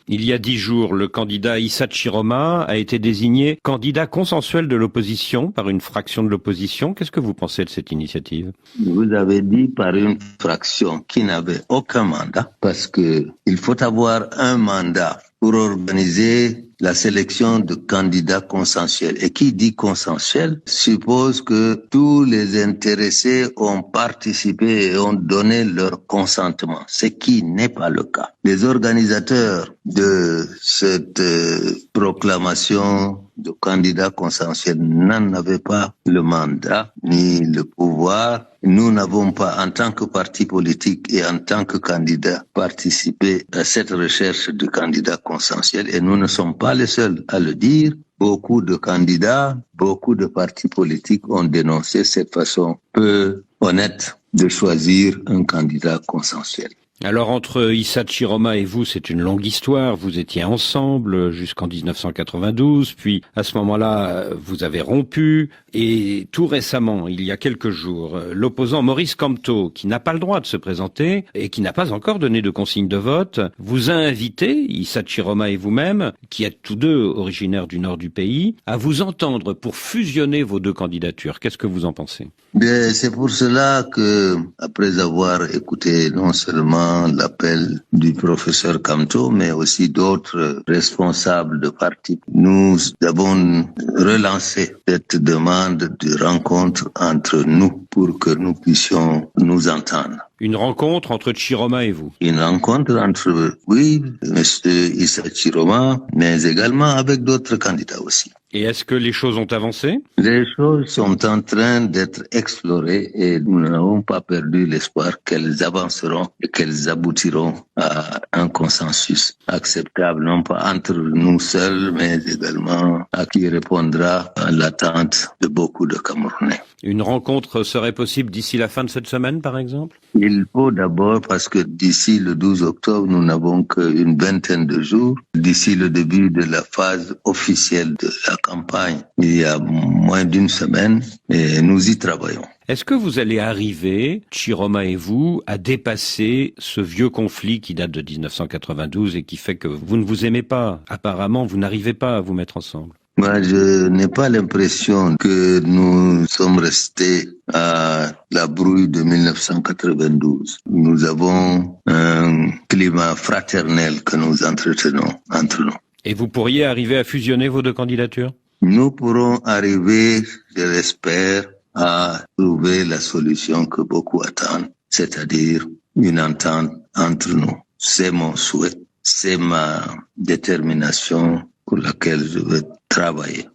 Il y a 10 jours, le candidat Issa Chiroma a été désigné candidat consensuel de l'opposition par une fraction de l'opposition. Qu'est-ce que vous pensez de cette initiative? Vous avez dit par une fraction qui n'avait aucun mandat, parce que il faut avoir un mandat pour organiser la sélection de candidats consensuels. Et qui dit consensuel suppose que tous les intéressés ont participé et ont donné leur consentement, ce qui n'est pas le cas. Les organisateurs de cette proclamation de candidats consensuels n'en avaient pas le mandat ni le pouvoir. Nous n'avons pas, en tant que parti politique et en tant que candidat, participé à cette recherche de candidats consensuels et nous ne sommes pas les seuls à le dire. Beaucoup de candidats, beaucoup de partis politiques ont dénoncé cette façon peu honnête de choisir un candidat consensuel. Alors entre Issa Chiroma et vous, c'est une longue histoire. Vous étiez ensemble jusqu'en 1992, puis à ce moment-là, vous avez rompu. Et tout récemment, il y a quelques jours, l'opposant Maurice Kamto, qui n'a pas le droit de se présenter et qui n'a pas encore donné de consigne de vote, vous a invité, Issa Chiroma et vous-même, qui êtes tous deux originaires du nord du pays, à vous entendre pour fusionner vos deux candidatures. Qu'est-ce que vous en pensez? Bien, c'est pour cela que, après avoir écouté non seulement l'appel du professeur Kamto, mais aussi d'autres responsables de partis, nous avons relancé cette demande de rencontre entre nous pour que nous puissions nous entendre. Une rencontre entre Chiroma et vous? Une rencontre entre, oui, monsieur Issa Chiroma, mais également avec d'autres candidats aussi. Et est-ce que les choses ont avancé? Les choses sont en train d'être explorées et nous n'avons pas perdu l'espoir qu'elles avanceront et qu'elles aboutiront à un consensus acceptable, non pas entre nous seuls, mais également à qui répondra à l'attente de beaucoup de Camerounais. Une rencontre serait possible d'ici la fin de cette semaine, par exemple? Il faut d'abord, parce que d'ici le 12 octobre, nous n'avons qu'une vingtaine de jours. D'ici le début de la phase officielle de la campagne, il y a moins d'une semaine et nous y travaillons. Est-ce que vous allez arriver, Chiroma et vous, à dépasser ce vieux conflit qui date de 1992 et qui fait que vous ne vous aimez pas? Apparemment, vous n'arrivez pas à vous mettre ensemble. Moi, je n'ai pas l'impression que nous sommes restés à la brouille de 1992. Nous avons un climat fraternel que nous entretenons entre nous. Et vous pourriez arriver à fusionner vos deux candidatures? Nous pourrons arriver, je l'espère, à trouver la solution que beaucoup attendent, c'est-à-dire une entente entre nous. C'est mon souhait, c'est ma détermination pour laquelle je veux travailler.